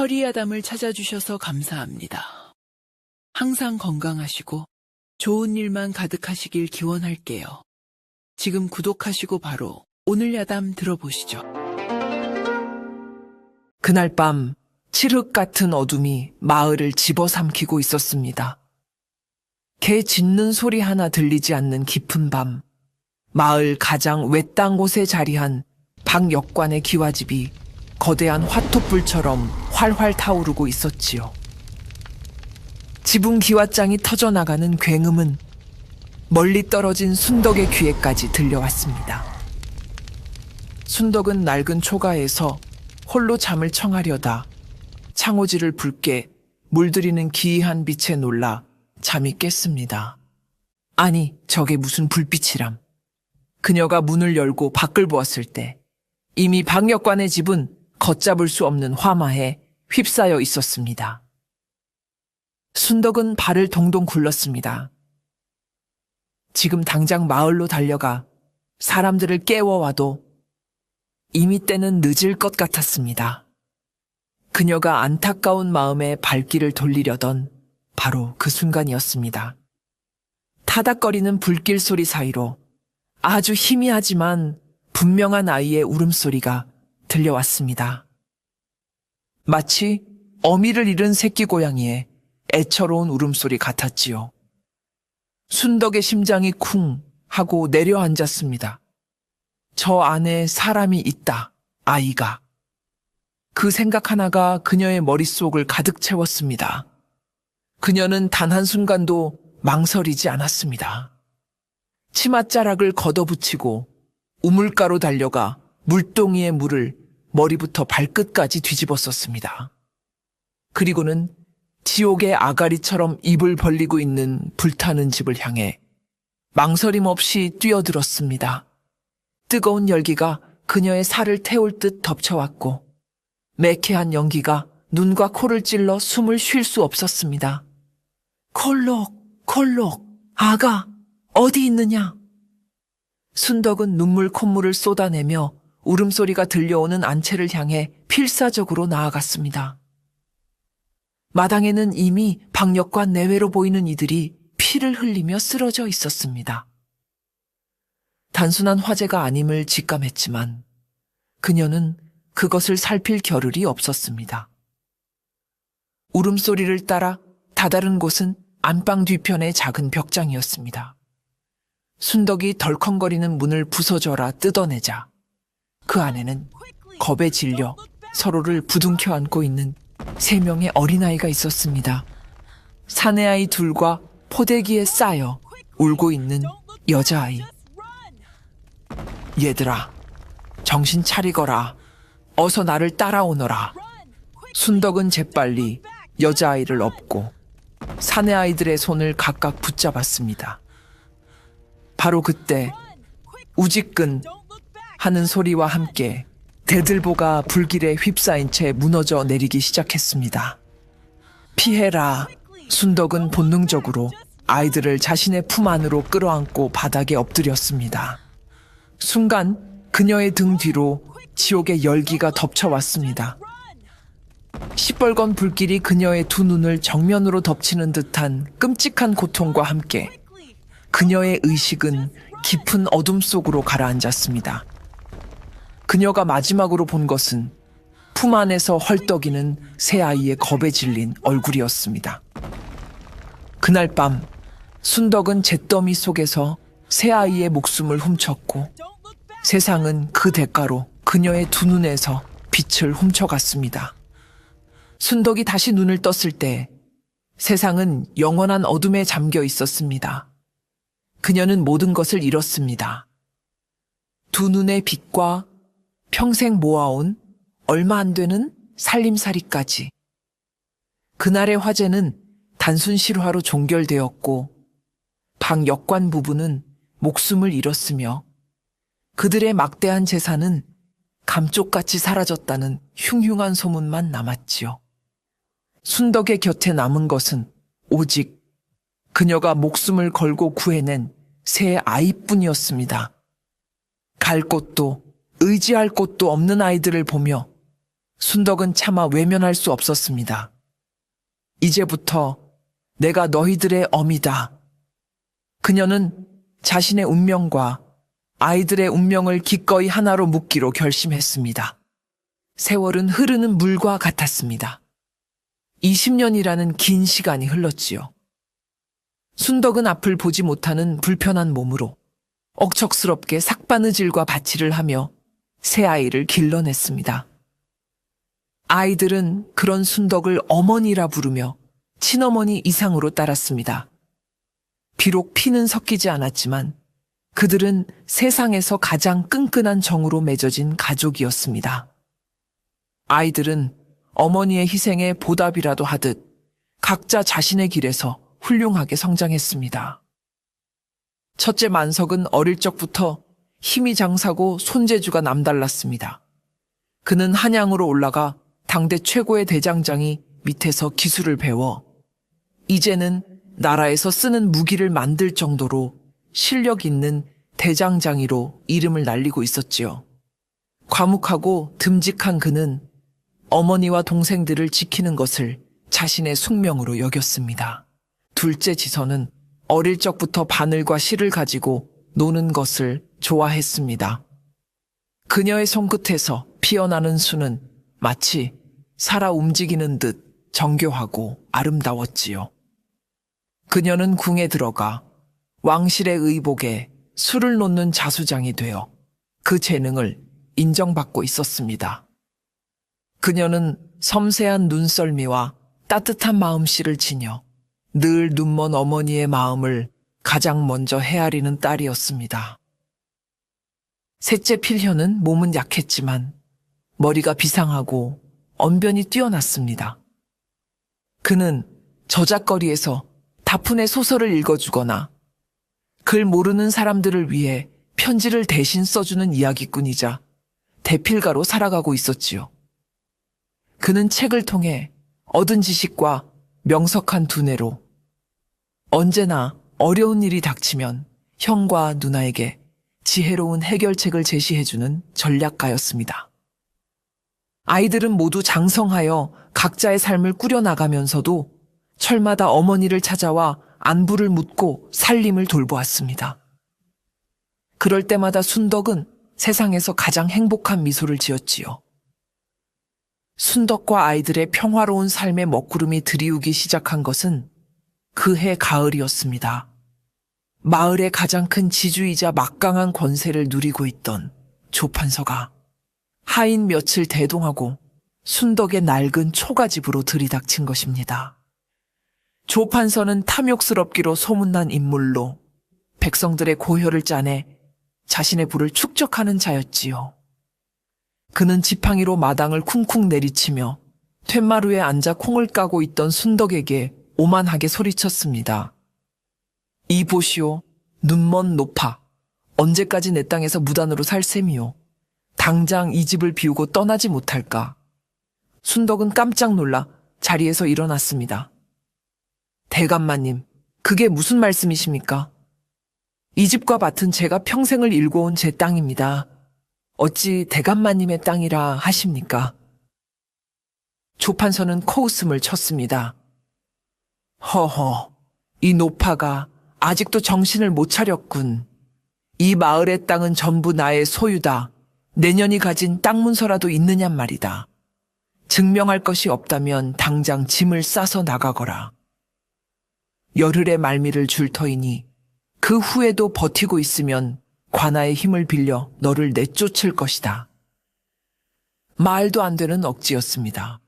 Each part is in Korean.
허리야담을 찾아주셔서 감사합니다. 항상 건강하시고 좋은 일만 가득하시길 기원할게요. 지금 구독하시고 바로 오늘 야담 들어보시죠. 그날 밤 칠흑 같은 어둠이 마을을 집어삼키고 있었습니다. 개 짖는 소리 하나 들리지 않는 깊은 밤, 마을 가장 외딴 곳에 자리한 박 역관의 기와집이 거대한 화톱불처럼 활활 타오르고 있었지요. 지붕 기와장이 터져나가는 굉음은 멀리 떨어진 순덕의 귀에까지 들려왔습니다. 순덕은 낡은 초가에서 홀로 잠을 청하려다 창호지를 붉게 물들이는 기이한 빛에 놀라 잠이 깼습니다. 아니, 저게 무슨 불빛이람. 그녀가 문을 열고 밖을 보았을 때 이미 박역관의 집은 걷잡을 수 없는 화마에 휩싸여 있었습니다. 순덕은 발을 동동 굴렀습니다. 지금 당장 마을로 달려가 사람들을 깨워와도 이미 때는 늦을 것 같았습니다. 그녀가 안타까운 마음에 발길을 돌리려던 바로 그 순간이었습니다. 타닥거리는 불길 소리 사이로 아주 희미하지만 분명한 아이의 울음소리가 들려왔습니다. 마치 어미를 잃은 새끼 고양이의 애처로운 울음소리 같았지요. 순덕의 심장이 쿵 하고 내려앉았습니다. 저 안에 사람이 있다, 아이가. 그 생각 하나가 그녀의 머릿속을 가득 채웠습니다. 그녀는 단 한순간도 망설이지 않았습니다. 치맛자락을 걷어붙이고 우물가로 달려가 물동이의 물을 머리부터 발끝까지 뒤집었었습니다. 그리고는 지옥의 아가리처럼 입을 벌리고 있는 불타는 집을 향해 망설임 없이 뛰어들었습니다. 뜨거운 열기가 그녀의 살을 태울 듯 덮쳐왔고 매캐한 연기가 눈과 코를 찔러 숨을 쉴 수 없었습니다. 콜록, 콜록, 아가, 어디 있느냐? 순덕은 눈물 콧물을 쏟아내며 울음소리가 들려오는 안채를 향해 필사적으로 나아갔습니다. 마당에는 이미 박역관 내외로 보이는 이들이 피를 흘리며 쓰러져 있었습니다. 단순한 화재가 아님을 직감했지만 그녀는 그것을 살필 겨를이 없었습니다. 울음소리를 따라 다다른 곳은 안방 뒤편의 작은 벽장이었습니다. 순덕이 덜컹거리는 문을 부서져라 뜯어내자 그 안에는 겁에 질려 서로를 부둥켜 안고 있는 3명의 어린아이가 있었습니다. 사내아이 둘과 포대기에 쌓여 울고 있는 여자아이. 얘들아, 정신 차리거라. 어서 나를 따라오너라. 순덕은 재빨리 여자아이를 업고 사내아이들의 손을 각각 붙잡았습니다. 바로 그때 우지끈 하는 소리와 함께 대들보가 불길에 휩싸인 채 무너져 내리기 시작했습니다. 피해라. 순덕은 본능적으로 아이들을 자신의 품 안으로 끌어안고 바닥에 엎드렸습니다. 순간 그녀의 등 뒤로 지옥의 열기가 덮쳐왔습니다. 시뻘건 불길이 그녀의 두 눈을 정면으로 덮치는 듯한 끔찍한 고통과 함께 그녀의 의식은 깊은 어둠 속으로 가라앉았습니다. 그녀가 마지막으로 본 것은 품 안에서 헐떡이는 새 아이의 겁에 질린 얼굴이었습니다. 그날 밤 순덕은 잿더미 속에서 새 아이의 목숨을 훔쳤고 세상은 그 대가로 그녀의 두 눈에서 빛을 훔쳐갔습니다. 순덕이 다시 눈을 떴을 때 세상은 영원한 어둠에 잠겨 있었습니다. 그녀는 모든 것을 잃었습니다. 두 눈의 빛과 평생 모아온 얼마 안 되는 살림살이까지. 그날의 화제는 단순 실화로 종결되었고 박역관 부부는 목숨을 잃었으며 그들의 막대한 재산은 감쪽같이 사라졌다는 흉흉한 소문만 남았지요. 순덕의 곁에 남은 것은 오직 그녀가 목숨을 걸고 구해낸 새 아이뿐이었습니다. 갈 곳도 의지할 곳도 없는 아이들을 보며 순덕은 차마 외면할 수 없었습니다. 이제부터 내가 너희들의 어미다. 그녀는 자신의 운명과 아이들의 운명을 기꺼이 하나로 묶기로 결심했습니다. 세월은 흐르는 물과 같았습니다. 20년이라는 긴 시간이 흘렀지요. 순덕은 앞을 보지 못하는 불편한 몸으로 억척스럽게 삭바느질과 밭일을 하며 새 아이를 길러냈습니다. 아이들은 그런 순덕을 어머니라 부르며 친어머니 이상으로 따랐습니다. 비록 피는 섞이지 않았지만 그들은 세상에서 가장 끈끈한 정으로 맺어진 가족이었습니다. 아이들은 어머니의 희생에 보답이라도 하듯 각자 자신의 길에서 훌륭하게 성장했습니다. 첫째 만석은 어릴 적부터 힘이 장사고 손재주가 남달랐습니다. 그는 한양으로 올라가 당대 최고의 대장장이 밑에서 기술을 배워 이제는 나라에서 쓰는 무기를 만들 정도로 실력 있는 대장장이로 이름을 날리고 있었지요. 과묵하고 듬직한 그는 어머니와 동생들을 지키는 것을 자신의 숙명으로 여겼습니다. 둘째 지선은 어릴 적부터 바늘과 실을 가지고 노는 것을 좋아했습니다. 그녀의 손끝에서 피어나는 수는 마치 살아 움직이는 듯 정교하고 아름다웠지요. 그녀는 궁에 들어가 왕실의 의복에 술을 놓는 자수장이 되어 그 재능을 인정받고 있었습니다. 그녀는 섬세한 눈썰미와 따뜻한 마음씨를 지녀 늘 눈먼 어머니의 마음을 가장 먼저 헤아리는 딸이었습니다. 셋째 필현은 몸은 약했지만 머리가 비상하고 언변이 뛰어났습니다. 그는 저작거리에서 다푼의 소설을 읽어주거나 글 모르는 사람들을 위해 편지를 대신 써주는 이야기꾼이자 대필가로 살아가고 있었지요. 그는 책을 통해 얻은 지식과 명석한 두뇌로 언제나 어려운 일이 닥치면 형과 누나에게 지혜로운 해결책을 제시해주는 전략가였습니다. 아이들은 모두 장성하여 각자의 삶을 꾸려나가면서도 철마다 어머니를 찾아와 안부를 묻고 살림을 돌보았습니다. 그럴 때마다 순덕은 세상에서 가장 행복한 미소를 지었지요. 순덕과 아이들의 평화로운 삶의 먹구름이 드리우기 시작한 것은 그해 가을이었습니다. 마을의 가장 큰 지주이자 막강한 권세를 누리고 있던 조판서가 하인 며칠 대동하고 순덕의 낡은 초가집으로 들이닥친 것입니다. 조판서는 탐욕스럽기로 소문난 인물로 백성들의 고혈을 짜내 자신의 부를 축적하는 자였지요. 그는 지팡이로 마당을 쿵쿵 내리치며 툇마루에 앉아 콩을 까고 있던 순덕에게 오만하게 소리쳤습니다. 이 보시오, 눈먼 노파. 언제까지 내 땅에서 무단으로 살 셈이오. 당장 이 집을 비우고 떠나지 못할까. 순덕은 깜짝 놀라 자리에서 일어났습니다. 대감마님, 그게 무슨 말씀이십니까? 이 집과 밭은 제가 평생을 일궈온 제 땅입니다. 어찌 대감마님의 땅이라 하십니까? 조판서는 코웃음을 쳤습니다. 허허, 이 노파가 아직도 정신을 못 차렸군. 이 마을의 땅은 전부 나의 소유다. 내년이 가진 땅 문서라도 있느냔 말이다. 증명할 것이 없다면 당장 짐을 싸서 나가거라. 열흘의 말미를 줄 터이니 그 후에도 버티고 있으면 관아의 힘을 빌려 너를 내쫓을 것이다. 말도 안 되는 억지였습니다.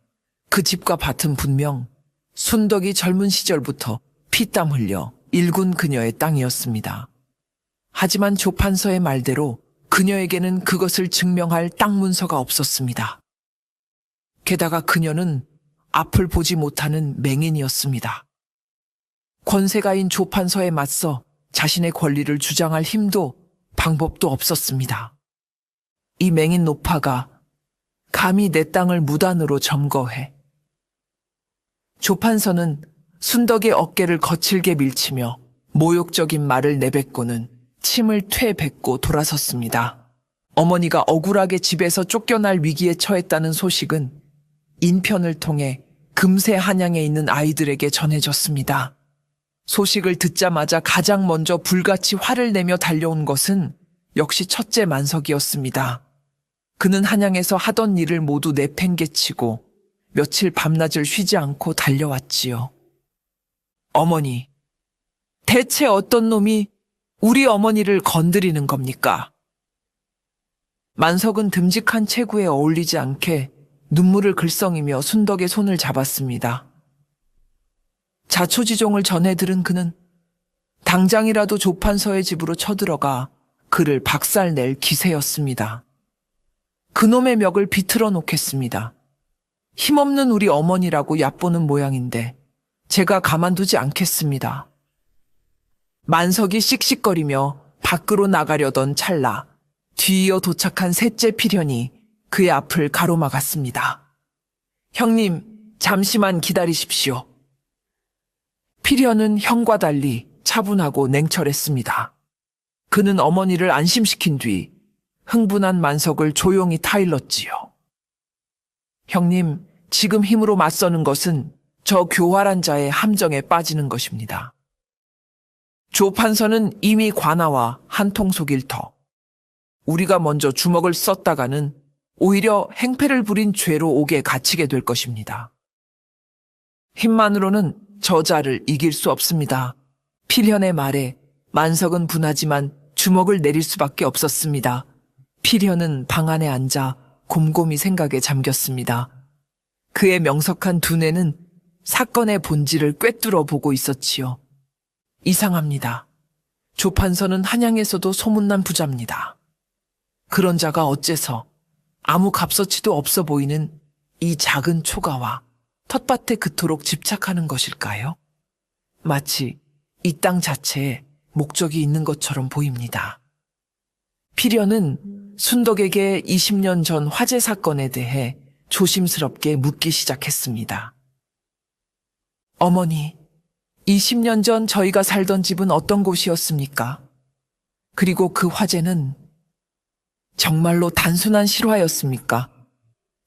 그 집과 밭은 분명 순덕이 젊은 시절부터 피땀 흘려 일군 그녀의 땅이었습니다. 하지만 조판서의 말대로 그녀에게는 그것을 증명할 땅 문서가 없었습니다. 게다가 그녀는 앞을 보지 못하는 맹인이었습니다. 권세가인 조판서에 맞서 자신의 권리를 주장할 힘도 방법도 없었습니다. 이 맹인 노파가 감히 내 땅을 무단으로 점거해. 조판서는 순덕의 어깨를 거칠게 밀치며 모욕적인 말을 내뱉고는 침을 퇴뱉고 돌아섰습니다. 어머니가 억울하게 집에서 쫓겨날 위기에 처했다는 소식은 인편을 통해 금세 한양에 있는 아이들에게 전해졌습니다. 소식을 듣자마자 가장 먼저 불같이 화를 내며 달려온 것은 역시 첫째 만석이었습니다. 그는 한양에서 하던 일을 모두 내팽개치고 며칠 밤낮을 쉬지 않고 달려왔지요. 어머니, 대체 어떤 놈이 우리 어머니를 건드리는 겁니까? 만석은 듬직한 체구에 어울리지 않게 눈물을 글썽이며 순덕의 손을 잡았습니다. 자초지종을 전해 들은 그는 당장이라도 조판서의 집으로 쳐들어가 그를 박살낼 기세였습니다. 그놈의 멱을 비틀어 놓겠습니다. 힘없는 우리 어머니라고 얕보는 모양인데 제가 가만두지 않겠습니다. 만석이 씩씩거리며 밖으로 나가려던 찰나 뒤이어 도착한 셋째 필현이 그의 앞을 가로막았습니다. 형님, 잠시만 기다리십시오. 필현은 형과 달리 차분하고 냉철했습니다. 그는 어머니를 안심시킨 뒤 흥분한 만석을 조용히 타일렀지요. 형님, 지금 힘으로 맞서는 것은 저 교활한 자의 함정에 빠지는 것입니다. 조판서는 이미 관아와 한통속일 터. 우리가 먼저 주먹을 썼다가는 오히려 행패를 부린 죄로 옥에 갇히게 될 것입니다. 힘만으로는 저자를 이길 수 없습니다. 필현의 말에 만석은 분하지만 주먹을 내릴 수밖에 없었습니다. 필현은 방 안에 앉아 곰곰이 생각에 잠겼습니다. 그의 명석한 두뇌는 사건의 본질을 꿰뚫어 보고 있었지요. 이상합니다. 조판서는 한양에서도 소문난 부자입니다. 그런 자가 어째서 아무 값어치도 없어 보이는 이 작은 초가와 텃밭에 그토록 집착하는 것일까요? 마치 이 땅 자체에 목적이 있는 것처럼 보입니다. 필현은 순덕에게 20년 전 화재 사건에 대해 조심스럽게 묻기 시작했습니다. 어머니, 20년 전 저희가 살던 집은 어떤 곳이었습니까? 그리고 그 화재는 정말로 단순한 실화였습니까?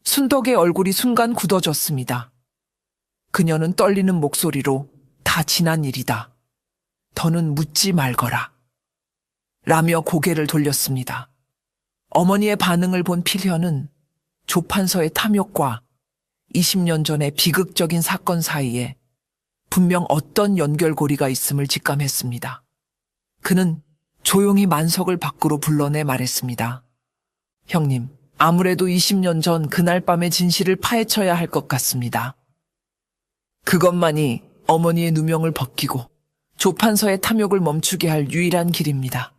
순덕의 얼굴이 순간 굳어졌습니다. 그녀는 떨리는 목소리로 다 지난 일이다. 더는 묻지 말거라. 라며 고개를 돌렸습니다. 어머니의 반응을 본 필현은 조판서의 탐욕과 20년 전의 비극적인 사건 사이에 분명 어떤 연결고리가 있음을 직감했습니다. 그는 조용히 만석을 밖으로 불러내 말했습니다. 형님, 아무래도 20년 전 그날 밤의 진실을 파헤쳐야 할 것 같습니다. 그것만이 어머니의 누명을 벗기고 조판서의 탐욕을 멈추게 할 유일한 길입니다.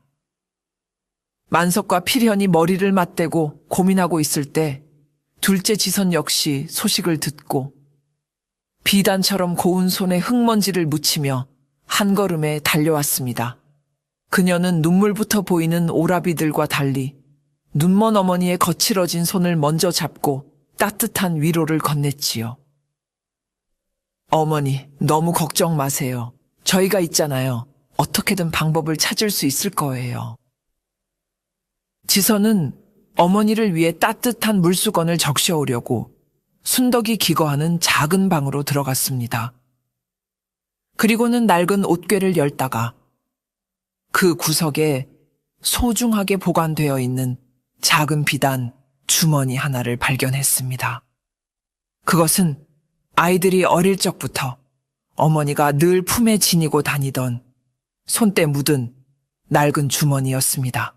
만석과 필현이 머리를 맞대고 고민하고 있을 때 둘째 지선 역시 소식을 듣고 비단처럼 고운 손에 흙먼지를 묻히며 한 걸음에 달려왔습니다. 그녀는 눈물부터 보이는 오라비들과 달리 눈먼 어머니의 거칠어진 손을 먼저 잡고 따뜻한 위로를 건넸지요. 어머니, 너무 걱정 마세요. 저희가 있잖아요. 어떻게든 방법을 찾을 수 있을 거예요. 지선은 어머니를 위해 따뜻한 물수건을 적셔오려고 순덕이 기거하는 작은 방으로 들어갔습니다. 그리고는 낡은 옷괴를 열다가 그 구석에 소중하게 보관되어 있는 작은 비단 주머니 하나를 발견했습니다. 그것은 아이들이 어릴 적부터 어머니가 늘 품에 지니고 다니던 손때 묻은 낡은 주머니였습니다.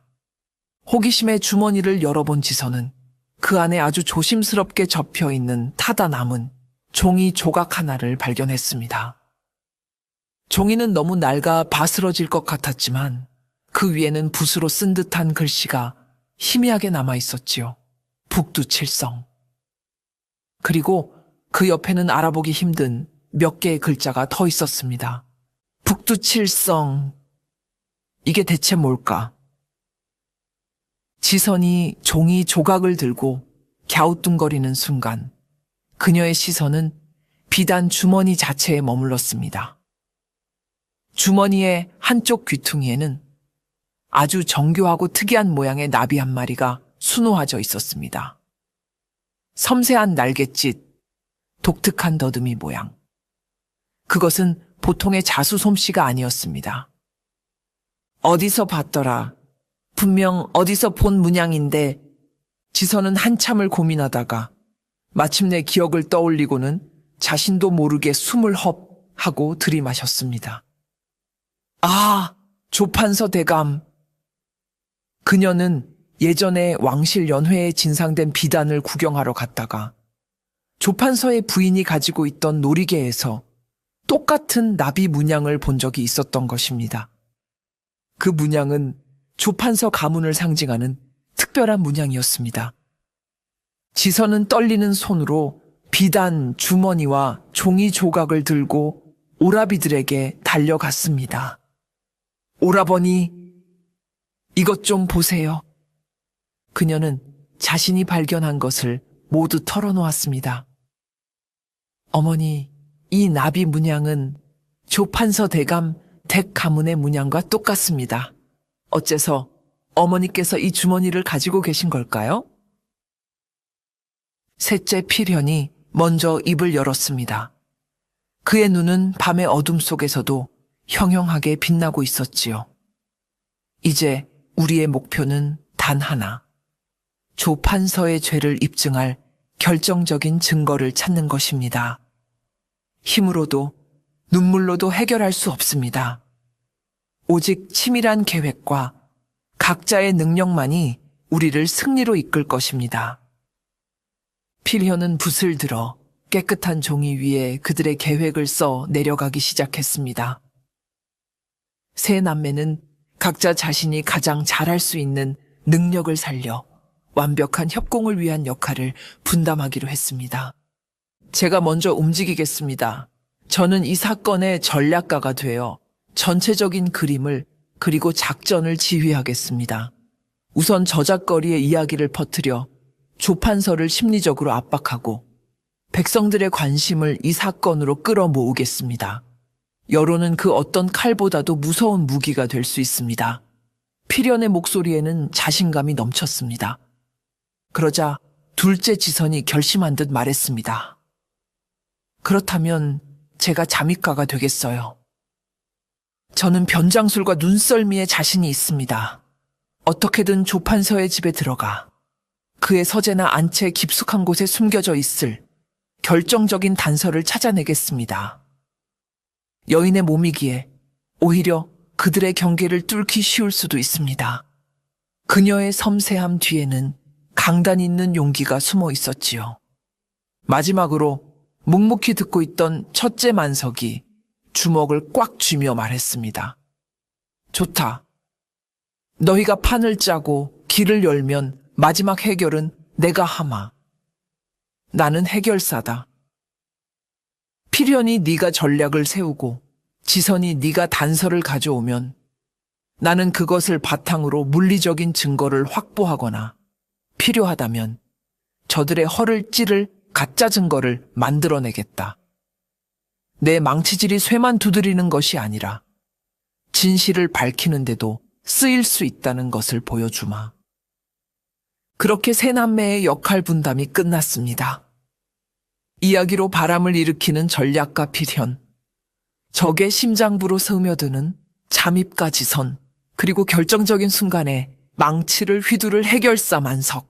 호기심에 주머니를 열어본 지선은 그 안에 아주 조심스럽게 접혀 있는 타다 남은 종이 조각 하나를 발견했습니다. 종이는 너무 낡아 바스러질 것 같았지만 그 위에는 붓으로 쓴 듯한 글씨가 희미하게 남아 있었지요. 북두칠성. 그리고 그 옆에는 알아보기 힘든 몇 개의 글자가 더 있었습니다. 북두칠성. 이게 대체 뭘까? 지선이 종이 조각을 들고 갸우뚱거리는 순간 그녀의 시선은 비단 주머니 자체에 머물렀습니다. 주머니의 한쪽 귀퉁이에는 아주 정교하고 특이한 모양의 나비 한 마리가 수놓아져 있었습니다. 섬세한 날갯짓, 독특한 더듬이 모양. 그것은 보통의 자수 솜씨가 아니었습니다. 어디서 봤더라. 분명 어디서 본 문양인데 지선은 한참을 고민하다가 마침내 기억을 떠올리고는 자신도 모르게 숨을 헙 하고 들이마셨습니다. 아, 조판서 대감. 그녀는 예전에 왕실 연회에 진상된 비단을 구경하러 갔다가 조판서의 부인이 가지고 있던 놀이개에서 똑같은 나비 문양을 본 적이 있었던 것입니다. 그 문양은 조판서 가문을 상징하는 특별한 문양이었습니다. 지선은 떨리는 손으로 비단 주머니와 종이 조각을 들고 오라비들에게 달려갔습니다. 오라버니, 이것 좀 보세요. 그녀는 자신이 발견한 것을 모두 털어놓았습니다. 어머니, 이 나비 문양은 조판서 대감 댁 가문의 문양과 똑같습니다. 어째서 어머니께서 이 주머니를 가지고 계신 걸까요? 셋째 필현이 먼저 입을 열었습니다. 그의 눈은 밤의 어둠 속에서도 형형하게 빛나고 있었지요. 이제 우리의 목표는 단 하나. 조판서의 죄를 입증할 결정적인 증거를 찾는 것입니다. 힘으로도 눈물로도 해결할 수 없습니다. 오직 치밀한 계획과 각자의 능력만이 우리를 승리로 이끌 것입니다. 필현은 붓을 들어 깨끗한 종이 위에 그들의 계획을 써 내려가기 시작했습니다. 세 남매는 각자 자신이 가장 잘할 수 있는 능력을 살려 완벽한 협공을 위한 역할을 분담하기로 했습니다. 제가 먼저 움직이겠습니다. 저는 이 사건의 전략가가 되어 전체적인 그림을 그리고 작전을 지휘하겠습니다. 우선 저작거리의 이야기를 퍼뜨려 조판서를 심리적으로 압박하고 백성들의 관심을 이 사건으로 끌어모으겠습니다. 여론은 그 어떤 칼보다도 무서운 무기가 될 수 있습니다. 필연의 목소리에는 자신감이 넘쳤습니다. 그러자 둘째 지선이 결심한 듯 말했습니다. 그렇다면 제가 잠입가가 되겠어요. 저는 변장술과 눈썰미에 자신이 있습니다. 어떻게든 조판서의 집에 들어가 그의 서재나 안채 깊숙한 곳에 숨겨져 있을 결정적인 단서를 찾아내겠습니다. 여인의 몸이기에 오히려 그들의 경계를 뚫기 쉬울 수도 있습니다. 그녀의 섬세함 뒤에는 강단 있는 용기가 숨어 있었지요. 마지막으로 묵묵히 듣고 있던 첫째 만석이 주먹을 꽉 쥐며 말했습니다. 좋다. 너희가 판을 짜고 길을 열면 마지막 해결은 내가 하마. 나는 해결사다. 필연이 네가 전략을 세우고 지선이 네가 단서를 가져오면 나는 그것을 바탕으로 물리적인 증거를 확보하거나 필요하다면 저들의 허를 찌를 가짜 증거를 만들어내겠다. 내 망치질이 쇠만 두드리는 것이 아니라 진실을 밝히는데도 쓰일 수 있다는 것을 보여주마. 그렇게 세 남매의 역할 분담이 끝났습니다. 이야기로 바람을 일으키는 전략가 필현, 적의 심장부로 스며드는 잠입가 지선, 그리고 결정적인 순간에 망치를 휘두를 해결사 만석.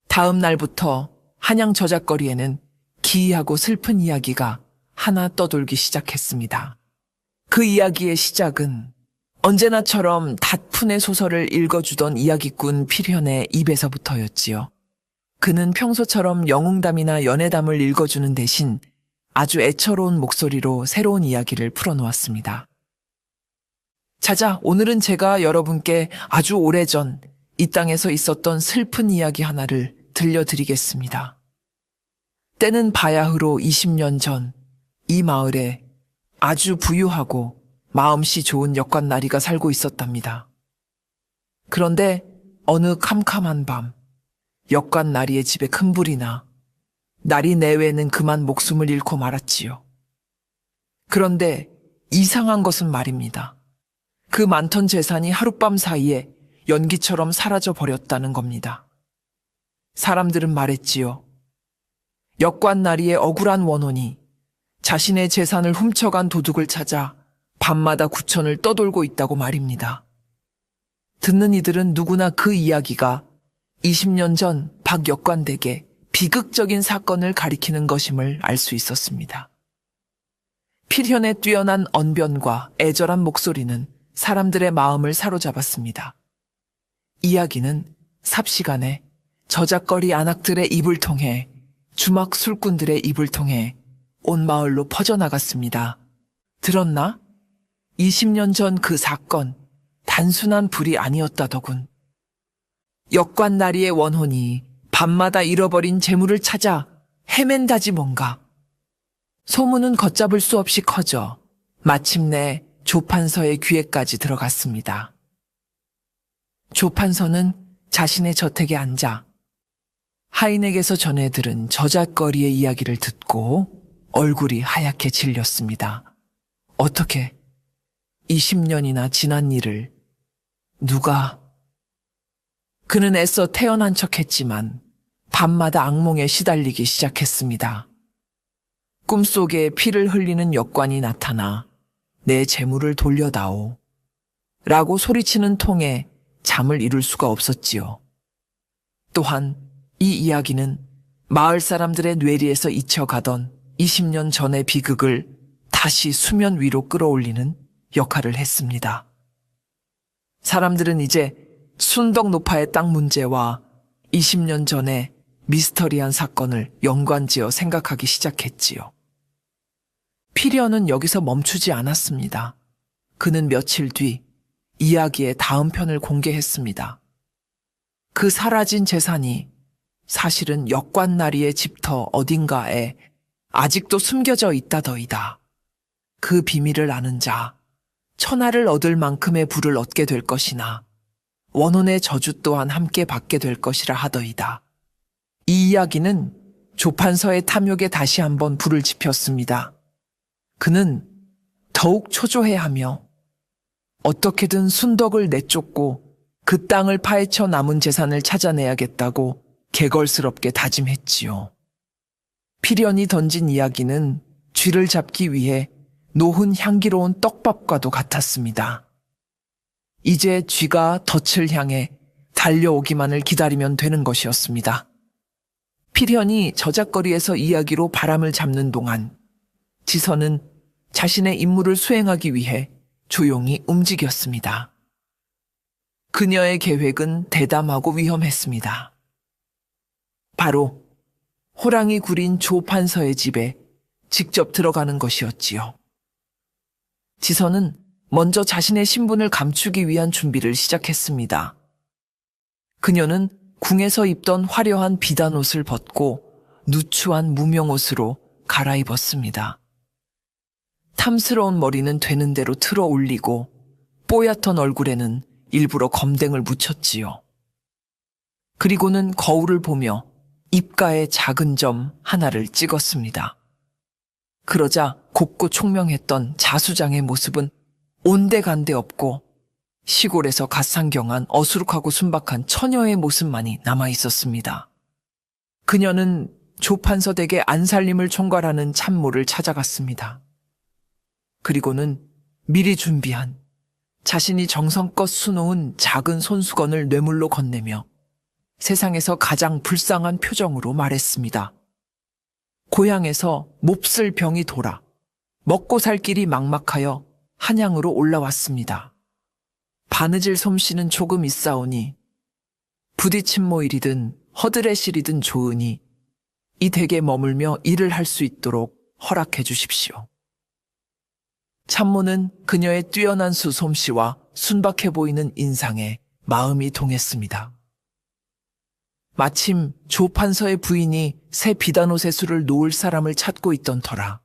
다음 날부터 한양 저작거리에는 기이하고 슬픈 이야기가 하나 떠돌기 시작했습니다. 그 이야기의 시작은 언제나처럼 닷푼의 소설을 읽어주던 이야기꾼 필현의 입에서부터였지요. 그는 평소처럼 영웅담이나 연애담을 읽어주는 대신 아주 애처로운 목소리로 새로운 이야기를 풀어놓았습니다. 자자, 오늘은 제가 여러분께 아주 오래전 이 땅에서 있었던 슬픈 이야기 하나를 들려드리겠습니다. 때는 바야흐로 20년 전 이 마을에 아주 부유하고 마음씨 좋은 역관나리가 살고 있었답니다. 그런데 어느 캄캄한 밤 역관나리의 집에 큰 불이 나 나리 내외는 그만 목숨을 잃고 말았지요. 그런데 이상한 것은 말입니다. 그 많던 재산이 하룻밤 사이에 연기처럼 사라져 버렸다는 겁니다. 사람들은 말했지요. 역관나리의 억울한 원혼이 자신의 재산을 훔쳐간 도둑을 찾아 밤마다 구천을 떠돌고 있다고 말입니다. 듣는 이들은 누구나 그 이야기가 20년 전 박 역관댁의 비극적인 사건을 가리키는 것임을 알 수 있었습니다. 필현의 뛰어난 언변과 애절한 목소리는 사람들의 마음을 사로잡았습니다. 이야기는 삽시간에 저작거리 안악들의 입을 통해 주막 술꾼들의 입을 통해 온 마을로 퍼져나갔습니다. 들었나? 20년 전 그 사건, 단순한 불이 아니었다더군. 역관나리의 원혼이 밤마다 잃어버린 재물을 찾아 헤맨다지 뭔가. 소문은 걷잡을 수 없이 커져 마침내 조판서의 귀에까지 들어갔습니다. 조판서는 자신의 저택에 앉아 하인에게서 전해 들은 저잣거리의 이야기를 듣고 얼굴이 하얗게 질렸습니다. 어떻게 20년이나 지난 일을 누가... 그는 애써 태어난 척했지만 밤마다 악몽에 시달리기 시작했습니다. 꿈속에 피를 흘리는 역관이 나타나 내 재물을 돌려다오 라고 소리치는 통에 잠을 이룰 수가 없었지요. 또한 이 이야기는 마을 사람들의 뇌리에서 잊혀가던 20년 전의 비극을 다시 수면 위로 끌어올리는 역할을 했습니다. 사람들은 이제 순덕노파의 땅 문제와 20년 전의 미스터리한 사건을 연관지어 생각하기 시작했지요. 필연은 여기서 멈추지 않았습니다. 그는 며칠 뒤 이야기의 다음 편을 공개했습니다. 그 사라진 재산이 사실은 역관나리의 집터 어딘가에 아직도 숨겨져 있다더이다. 그 비밀을 아는 자, 천하를 얻을 만큼의 부를 얻게 될 것이나 원혼의 저주 또한 함께 받게 될 것이라 하더이다. 이 이야기는 조판서의 탐욕에 다시 한번 불을 지폈습니다. 그는 더욱 초조해하며 어떻게든 순덕을 내쫓고 그 땅을 파헤쳐 남은 재산을 찾아내야겠다고 개걸스럽게 다짐했지요. 필연이 던진 이야기는 쥐를 잡기 위해 노은 향기로운 떡밥과도 같았습니다. 이제 쥐가 덫을 향해 달려오기만을 기다리면 되는 것이었습니다. 필연이 저작거리에서 이야기로 바람을 잡는 동안 지선은 자신의 임무를 수행하기 위해 조용히 움직였습니다. 그녀의 계획은 대담하고 위험했습니다. 바로 호랑이 굴인 조판서의 집에 직접 들어가는 것이었지요. 지선은 먼저 자신의 신분을 감추기 위한 준비를 시작했습니다. 그녀는 궁에서 입던 화려한 비단옷을 벗고 누추한 무명옷으로 갈아입었습니다. 탐스러운 머리는 되는 대로 틀어 올리고 뽀얗던 얼굴에는 일부러 검댕을 묻혔지요. 그리고는 거울을 보며 입가에 작은 점 하나를 찍었습니다. 그러자 곱고 총명했던 자수장의 모습은 온데간데 없고 시골에서 갓상경한 어수룩하고 순박한 처녀의 모습만이 남아 있었습니다. 그녀는 조판서 댁의 안살림을 총괄하는 참모를 찾아갔습니다. 그리고는 미리 준비한 자신이 정성껏 수놓은 작은 손수건을 뇌물로 건네며 세상에서 가장 불쌍한 표정으로 말했습니다. 고향에서 몹쓸 병이 돌아 먹고 살 길이 막막하여 한양으로 올라왔습니다. 바느질 솜씨는 조금 있사오니 부딪힌 모일이든 허드레실이든 좋으니 이 댁에 머물며 일을 할 수 있도록 허락해 주십시오. 참모는 그녀의 뛰어난 수솜씨와 순박해 보이는 인상에 마음이 동했습니다. 마침 조판서의 부인이 새 비단옷의 수를 놓을 사람을 찾고 있던 터라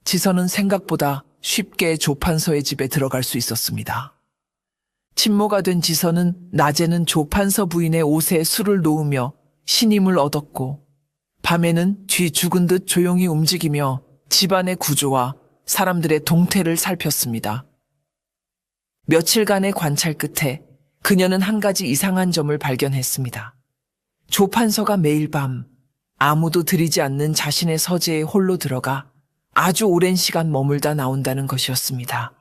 지선은 생각보다 쉽게 조판서의 집에 들어갈 수 있었습니다. 친모가 된 지선은 낮에는 조판서 부인의 옷에 술을 놓으며 신임을 얻었고 밤에는 쥐 죽은 듯 조용히 움직이며 집안의 구조와 사람들의 동태를 살폈습니다. 며칠간의 관찰 끝에 그녀는 한 가지 이상한 점을 발견했습니다. 조판서가 매일 밤 아무도 들이지 않는 자신의 서재에 홀로 들어가 아주 오랜 시간 머물다 나온다는 것이었습니다.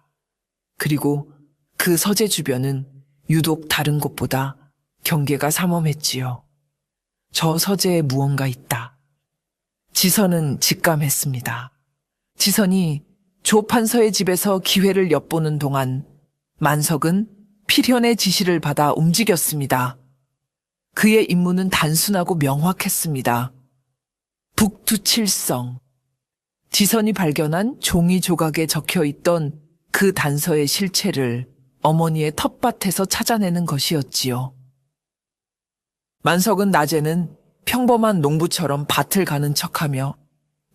그리고 그 서재 주변은 유독 다른 곳보다 경계가 삼엄했지요. 저 서재에 무언가 있다. 지선은 직감했습니다. 지선이 조 판서의 집에서 기회를 엿보는 동안 만석은 필현의 지시를 받아 움직였습니다. 그의 임무는 단순하고 명확했습니다. 북두칠성. 지선이 발견한 종이 조각에 적혀있던 그 단서의 실체를 어머니의 텃밭에서 찾아내는 것이었지요. 만석은 낮에는 평범한 농부처럼 밭을 가는 척하며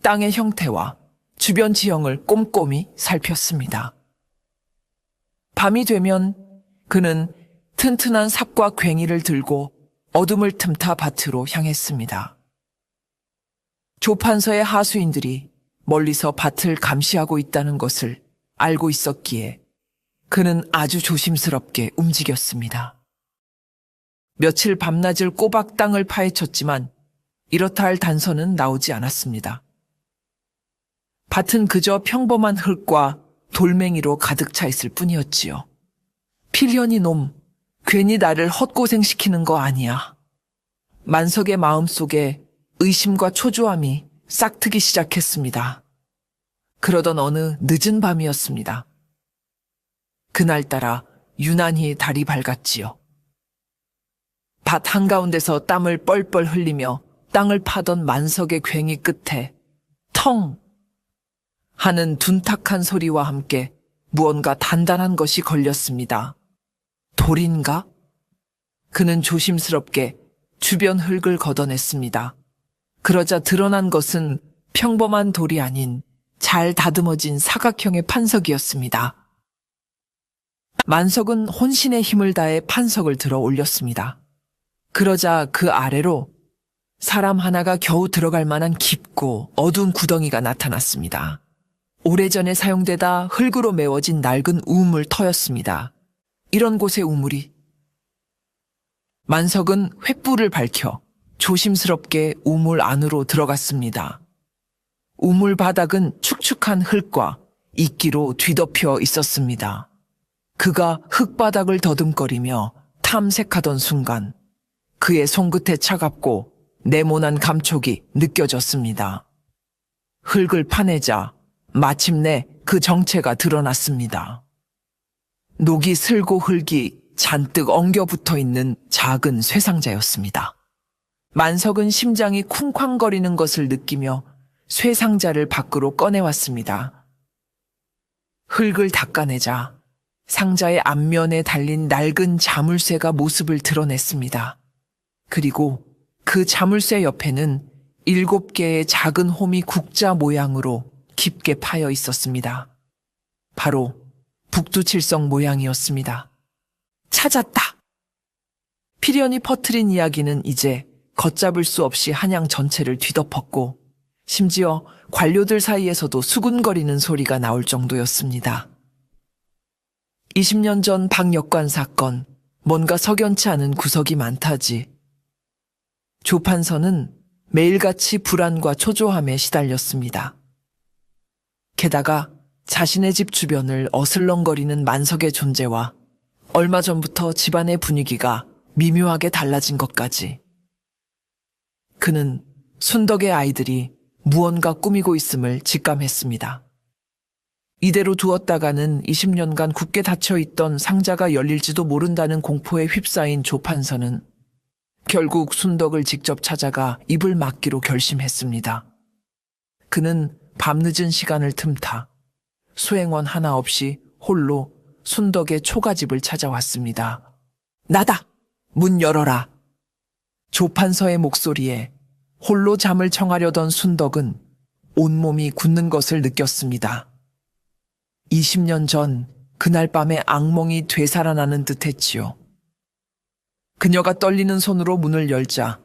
땅의 형태와 주변 지형을 꼼꼼히 살폈습니다. 밤이 되면 그는 튼튼한 삽과 괭이를 들고 어둠을 틈타 밭으로 향했습니다. 조판서의 하수인들이 멀리서 밭을 감시하고 있다는 것을 알고 있었기에 그는 아주 조심스럽게 움직였습니다. 며칠 밤낮을 꼬박 땅을 파헤쳤지만 이렇다 할 단서는 나오지 않았습니다. 밭은 그저 평범한 흙과 돌멩이로 가득 차 있을 뿐이었지요. 필현이 놈, 괜히 나를 헛고생시키는 거 아니야. 만석의 마음속에 의심과 초조함이 싹트기 시작했습니다. 그러던 어느 늦은 밤이었습니다. 그날따라 유난히 달이 밝았지요. 밭 한가운데서 땀을 뻘뻘 흘리며 땅을 파던 만석의 괭이 끝에 텅 하는 둔탁한 소리와 함께 무언가 단단한 것이 걸렸습니다. 돌인가? 그는 조심스럽게 주변 흙을 걷어냈습니다. 그러자 드러난 것은 평범한 돌이 아닌 잘 다듬어진 사각형의 판석이었습니다. 만석은 혼신의 힘을 다해 판석을 들어 올렸습니다. 그러자 그 아래로 사람 하나가 겨우 들어갈 만한 깊고 어두운 구덩이가 나타났습니다. 오래전에 사용되다 흙으로 메워진 낡은 우물 터였습니다. 이런 곳에 우물이. 만석은 횃불을 밝혀 조심스럽게 우물 안으로 들어갔습니다. 우물 바닥은 축축한 흙과 이끼로 뒤덮여 있었습니다. 그가 흙바닥을 더듬거리며 탐색하던 순간 그의 손끝에 차갑고 네모난 감촉이 느껴졌습니다. 흙을 파내자 마침내 그 정체가 드러났습니다. 녹이 슬고 흙이 잔뜩 엉겨 붙어 있는 작은 쇠상자였습니다. 만석은 심장이 쿵쾅거리는 것을 느끼며 쇠상자를 밖으로 꺼내왔습니다. 흙을 닦아내자 상자의 앞면에 달린 낡은 자물쇠가 모습을 드러냈습니다. 그리고 그 자물쇠 옆에는 7개의 작은 홈이 국자 모양으로 깊게 파여 있었습니다. 바로 북두칠성 모양이었습니다. 찾았다! 필연이 퍼뜨린 이야기는 이제 걷잡을 수 없이 한양 전체를 뒤덮었고 심지어 관료들 사이에서도 수군거리는 소리가 나올 정도였습니다. 20년 전 박역관 사건, 뭔가 석연치 않은 구석이 많다지. 조판서는 매일같이 불안과 초조함에 시달렸습니다. 게다가 자신의 집 주변을 어슬렁거리는 만석의 존재와 얼마 전부터 집안의 분위기가 미묘하게 달라진 것까지. 그는 순덕의 아이들이 무언가 꾸미고 있음을 직감했습니다. 이대로 두었다가는 20년간 굳게 닫혀있던 상자가 열릴지도 모른다는 공포에 휩싸인 조판서는 결국 순덕을 직접 찾아가 입을 막기로 결심했습니다. 그는 밤늦은 시간을 틈타 수행원 하나 없이 홀로 순덕의 초가집을 찾아왔습니다. 나다! 문 열어라! 조판서의 목소리에 홀로 잠을 청하려던 순덕은 온몸이 굳는 것을 느꼈습니다. 20년 전 그날 밤의 악몽이 되살아나는 듯했지요. 그녀가 떨리는 손으로 문을 열자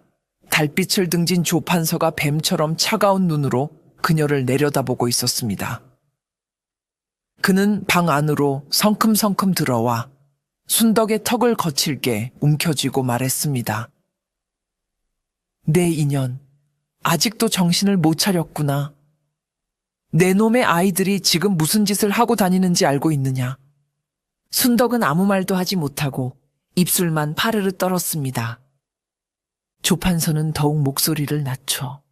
달빛을 등진 조판서가 뱀처럼 차가운 눈으로 그녀를 내려다보고 있었습니다. 그는 방 안으로 성큼성큼 들어와 순덕의 턱을 거칠게 움켜쥐고 말했습니다. 내 인연, 아직도 정신을 못 차렸구나. 내 놈의 아이들이 지금 무슨 짓을 하고 다니는지 알고 있느냐. 순덕은 아무 말도 하지 못하고 입술만 파르르 떨었습니다. 조판서는 더욱 목소리를 낮춰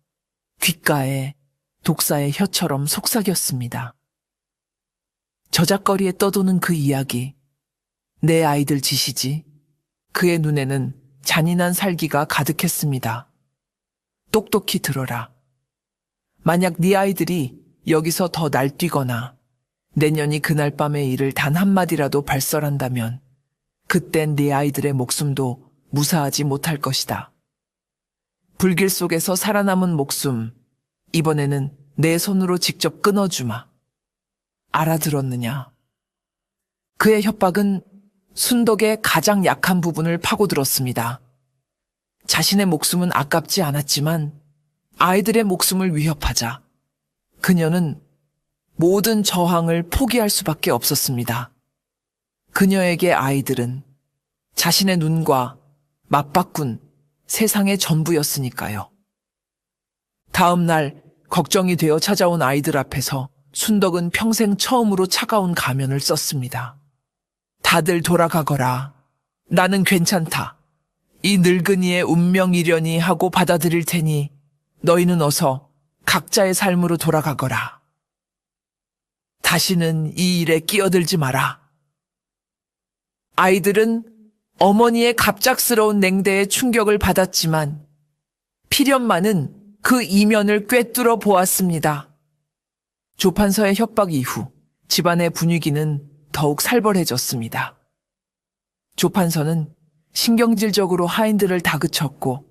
귓가에 독사의 혀처럼 속삭였습니다. 저작거리에 떠도는 그 이야기, 내 아이들 짓이지. 그의 눈에는 잔인한 살기가 가득했습니다. 똑똑히 들어라. 만약 네 아이들이 여기서 더 날뛰거나 내년이 그날 밤의 일을 단 한마디라도 발설한다면 그땐 네 아이들의 목숨도 무사하지 못할 것이다. 불길 속에서 살아남은 목숨, 이번에는 내 손으로 직접 끊어주마. 알아들었느냐? 그의 협박은 순덕의 가장 약한 부분을 파고들었습니다. 자신의 목숨은 아깝지 않았지만 아이들의 목숨을 위협하자 그녀는 모든 저항을 포기할 수밖에 없었습니다. 그녀에게 아이들은 자신의 눈과 맞바꾼 세상의 전부였으니까요. 다음 날 걱정이 되어 찾아온 아이들 앞에서 순덕은 평생 처음으로 차가운 가면을 썼습니다. 다들 돌아가거라. 나는 괜찮다. 이 늙은이의 운명이려니 하고 받아들일 테니 너희는 어서 각자의 삶으로 돌아가거라. 다시는 이 일에 끼어들지 마라. 아이들은 어머니의 갑작스러운 냉대에 충격을 받았지만 필연만은 그 이면을 꿰뚫어 보았습니다. 조판서의 협박 이후 집안의 분위기는 더욱 살벌해졌습니다. 조판서는 신경질적으로 하인들을 다그쳤고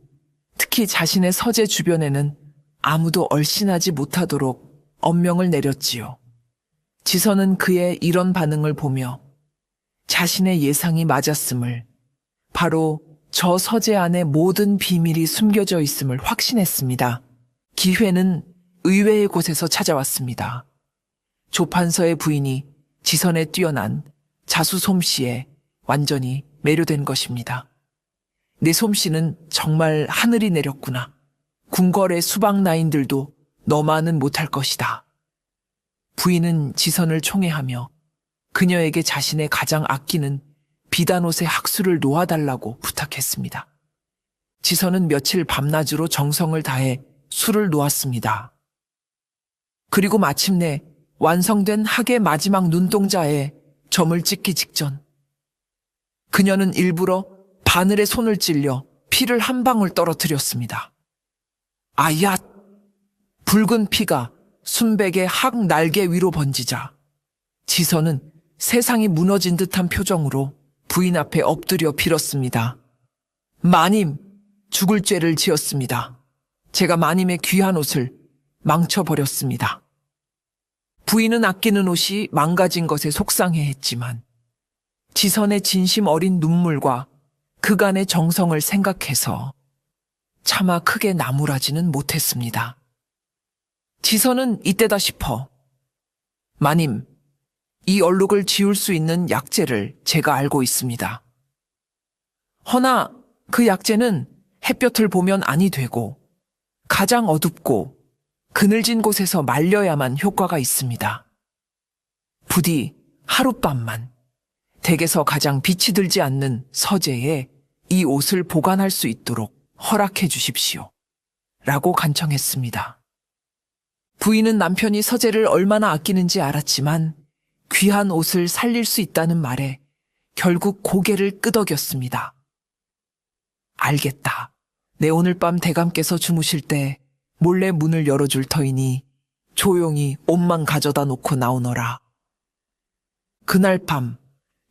특히 자신의 서재 주변에는 아무도 얼씬하지 못하도록 엄명을 내렸지요. 지선은 그의 이런 반응을 보며 자신의 예상이 맞았음을, 바로 저 서재 안에 모든 비밀이 숨겨져 있음을 확신했습니다. 기회는 의외의 곳에서 찾아왔습니다. 조판서의 부인이 지선에 뛰어난 자수 솜씨에 완전히 매료된 것입니다. 내 솜씨는 정말 하늘이 내렸구나. 궁궐의 수박 나인들도 너만은 못할 것이다. 부인은 지선을 총애하며 그녀에게 자신의 가장 아끼는 비단옷의 학수를 놓아달라고 부탁했습니다. 지선은 며칠 밤낮으로 정성을 다해 술을 놓았습니다. 그리고 마침내 완성된 학의 마지막 눈동자에 점을 찍기 직전 그녀는 일부러 바늘에 손을 찔려 피를 한 방울 떨어뜨렸습니다. 아야! 붉은 피가 순백의 학 날개 위로 번지자 지선은 세상이 무너진 듯한 표정으로 부인 앞에 엎드려 빌었습니다. 마님, 죽을 죄를 지었습니다. 제가 마님의 귀한 옷을 망쳐버렸습니다. 부인은 아끼는 옷이 망가진 것에 속상해했지만 지선의 진심 어린 눈물과 그간의 정성을 생각해서 차마 크게 나무라지는 못했습니다. 지선은 이때다 싶어 마님, 이 얼룩을 지울 수 있는 약재를 제가 알고 있습니다. 허나 그 약재는 햇볕을 보면 안이 되고 가장 어둡고 그늘진 곳에서 말려야만 효과가 있습니다. 부디 하룻밤만 댁에서 가장 빛이 들지 않는 서재에 이 옷을 보관할 수 있도록 허락해 주십시오. 라고 간청했습니다. 부인은 남편이 서재를 얼마나 아끼는지 알았지만 귀한 옷을 살릴 수 있다는 말에 결국 고개를 끄덕였습니다. 알겠다. 내 오늘 밤 대감께서 주무실 때 몰래 문을 열어줄 터이니 조용히 옷만 가져다 놓고 나오너라. 그날 밤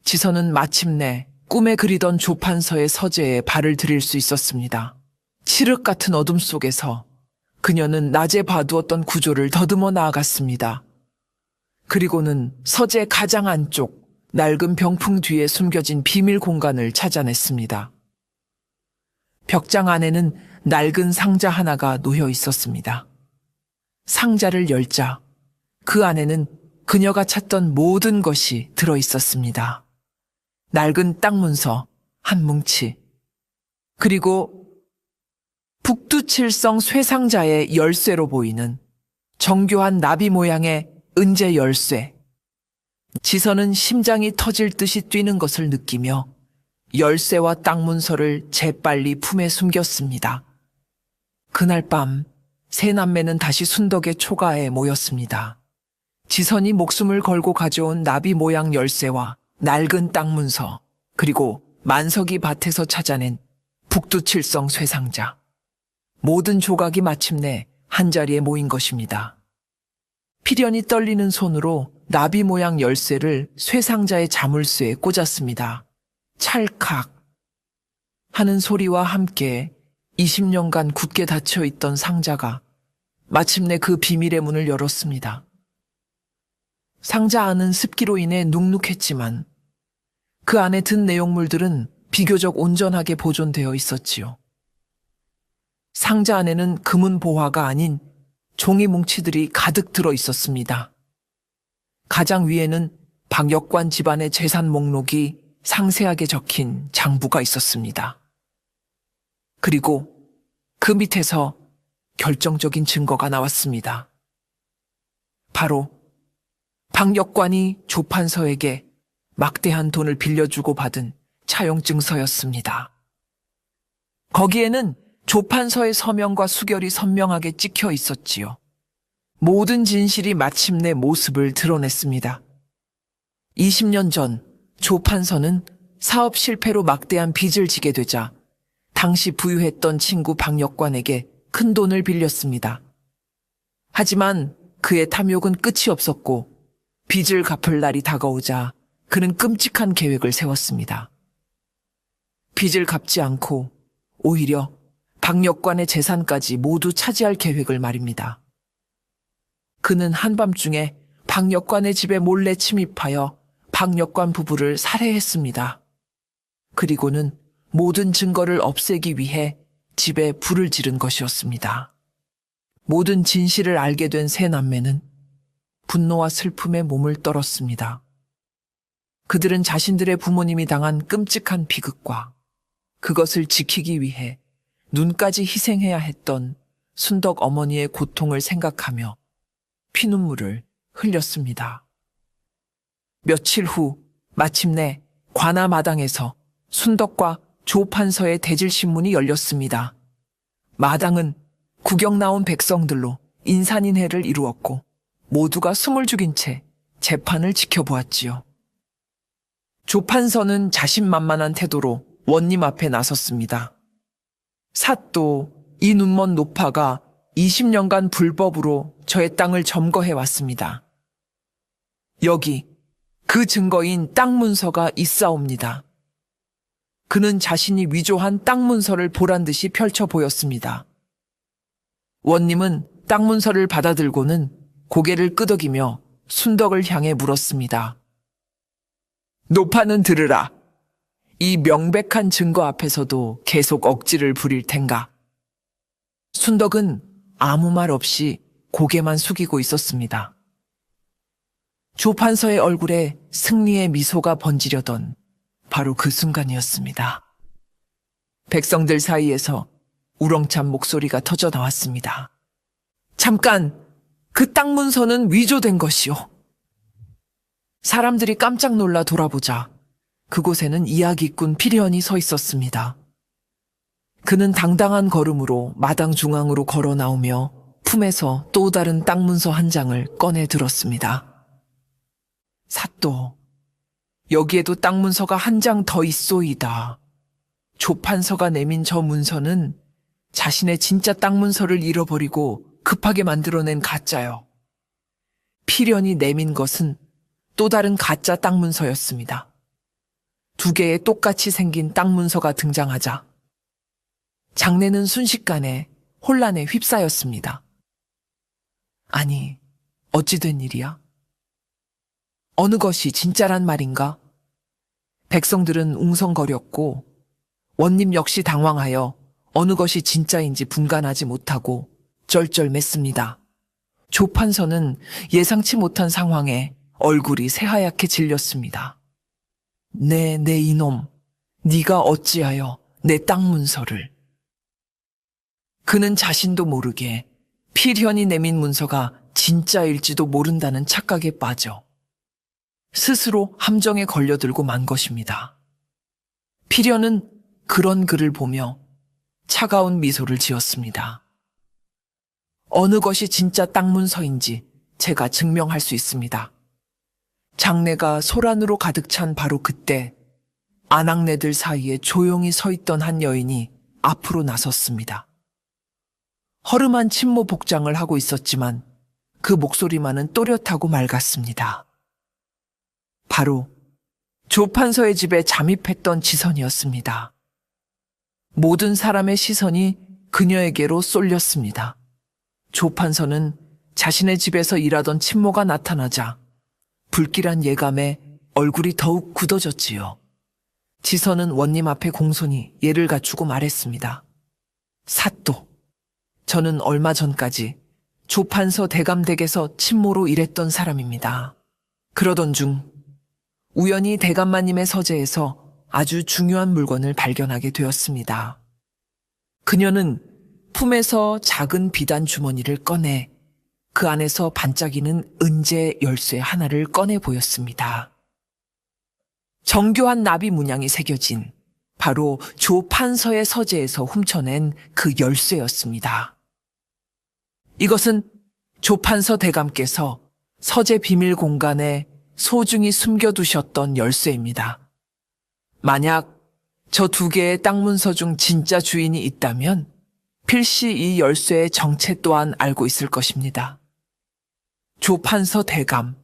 지선은 마침내 꿈에 그리던 조판서의 서재에 발을 들일 수 있었습니다. 칠흑 같은 어둠 속에서 그녀는 낮에 봐두었던 구조를 더듬어 나아갔습니다. 그리고는 서재 가장 안쪽 낡은 병풍 뒤에 숨겨진 비밀 공간을 찾아냈습니다. 벽장 안에는 낡은 상자 하나가 놓여 있었습니다. 상자를 열자 그 안에는 그녀가 찾던 모든 것이 들어 있었습니다. 낡은 땅 문서 한 뭉치, 그리고 북두칠성 쇠상자의 열쇠로 보이는 정교한 나비 모양의 은재 열쇠. 지선은 심장이 터질 듯이 뛰는 것을 느끼며 열쇠와 땅 문서를 재빨리 품에 숨겼습니다. 그날 밤 세 남매는 다시 순덕의 초가에 모였습니다. 지선이 목숨을 걸고 가져온 나비 모양 열쇠와 낡은 땅 문서, 그리고 만석이 밭에서 찾아낸 북두칠성 쇠상자. 모든 조각이 마침내 한자리에 모인 것입니다. 피련이 떨리는 손으로 나비 모양 열쇠를 쇠상자의 자물쇠에 꽂았습니다. 찰칵 하는 소리와 함께 20년간 굳게 닫혀있던 상자가 마침내 그 비밀의 문을 열었습니다. 상자 안은 습기로 인해 눅눅했지만 그 안에 든 내용물들은 비교적 온전하게 보존되어 있었지요. 상자 안에는 금은 보화가 아닌 종이 뭉치들이 가득 들어 있었습니다. 가장 위에는 박역관 집안의 재산 목록이 상세하게 적힌 장부가 있었습니다. 그리고 그 밑에서 결정적인 증거가 나왔습니다. 바로 박역관이 조판서에게 막대한 돈을 빌려주고 받은 차용증서였습니다. 거기에는 조판서의 서명과 수결이 선명하게 찍혀 있었지요. 모든 진실이 마침내 모습을 드러냈습니다. 20년 전 조판서는 사업 실패로 막대한 빚을 지게 되자 당시 부유했던 친구 박역관에게 큰 돈을 빌렸습니다. 하지만 그의 탐욕은 끝이 없었고 빚을 갚을 날이 다가오자 그는 끔찍한 계획을 세웠습니다. 빚을 갚지 않고 오히려 박역관의 재산까지 모두 차지할 계획을 말입니다. 그는 한밤중에 박역관의 집에 몰래 침입하여 박역관 부부를 살해했습니다. 그리고는 모든 증거를 없애기 위해 집에 불을 지른 것이었습니다. 모든 진실을 알게 된 세 남매는 분노와 슬픔에 몸을 떨었습니다. 그들은 자신들의 부모님이 당한 끔찍한 비극과 그것을 지키기 위해 눈까지 희생해야 했던 순덕 어머니의 고통을 생각하며 피눈물을 흘렸습니다. 며칠 후 마침내 관아 마당에서 순덕과 조판서의 대질신문이 열렸습니다. 마당은 구경 나온 백성들로 인산인해를 이루었고 모두가 숨을 죽인 채 재판을 지켜보았지요. 조판서는 자신만만한 태도로 원님 앞에 나섰습니다. 사또 이 눈먼 노파가 20년간 불법으로 저의 땅을 점거해 왔습니다. 여기 그 증거인 땅 문서가 있사옵니다. 그는 자신이 위조한 땅 문서를 보란 듯이 펼쳐 보였습니다. 원님은 땅 문서를 받아들고는 고개를 끄덕이며 순덕을 향해 물었습니다. 노파는 들으라. 이 명백한 증거 앞에서도 계속 억지를 부릴 텐가. 순덕은 아무 말 없이 고개만 숙이고 있었습니다. 조판서의 얼굴에 승리의 미소가 번지려던 바로 그 순간이었습니다. 백성들 사이에서 우렁찬 목소리가 터져 나왔습니다. 잠깐! 그 땅 문서는 위조된 것이오. 사람들이 깜짝 놀라 돌아보자 그곳에는 이야기꾼 피련이 서 있었습니다. 그는 당당한 걸음으로 마당 중앙으로 걸어 나오며 품에서 또 다른 땅 문서 한 장을 꺼내 들었습니다. 사또, 여기에도 땅 문서가 한 장 더 있소이다. 조판서가 내민 저 문서는 자신의 진짜 땅 문서를 잃어버리고 급하게 만들어낸 가짜요. 피련이 내민 것은 또 다른 가짜 땅 문서였습니다. 두 개의 똑같이 생긴 땅 문서가 등장하자 장내는 순식간에 혼란에 휩싸였습니다. 아니, 어찌 된 일이야? 어느 것이 진짜란 말인가? 백성들은 웅성거렸고 원님 역시 당황하여 어느 것이 진짜인지 분간하지 못하고 쩔쩔맸습니다. 조판서는 예상치 못한 상황에 얼굴이 새하얗게 질렸습니다. 네 이놈, 네가 어찌하여 내 땅 문서를. 그는 자신도 모르게 필현이 내민 문서가 진짜일지도 모른다는 착각에 빠져 스스로 함정에 걸려들고 만 것입니다. 필현은 그런 그를 보며 차가운 미소를 지었습니다. 어느 것이 진짜 땅 문서인지 제가 증명할 수 있습니다. 장내가 소란으로 가득 찬 바로 그때 아낙네들 사이에 조용히 서 있던 한 여인이 앞으로 나섰습니다. 허름한 침모 복장을 하고 있었지만 그 목소리만은 또렷하고 맑았습니다. 바로 조 판서의 집에 잠입했던 지선이었습니다. 모든 사람의 시선이 그녀에게로 쏠렸습니다. 조 판서는 자신의 집에서 일하던 친모가 나타나자 불길한 예감에 얼굴이 더욱 굳어졌지요. 지선은 원님 앞에 공손히 예를 갖추고 말했습니다. 사또, 저는 얼마 전까지 조 판서 대감댁에서 친모로 일했던 사람입니다. 그러던 중 우연히 대감마님의 서재에서 아주 중요한 물건을 발견하게 되었습니다. 그녀는 품에서 작은 비단 주머니를 꺼내 그 안에서 반짝이는 은재 열쇠 하나를 꺼내 보였습니다. 정교한 나비 문양이 새겨진 바로 조 판서의 서재에서 훔쳐낸 그 열쇠였습니다. 이것은 조 판서 대감께서 서재 비밀 공간에 소중히 숨겨두셨던 열쇠입니다. 만약 저 두 개의 땅 문서 중 진짜 주인이 있다면 필시 이 열쇠의 정체 또한 알고 있을 것입니다. 조 판서 대감,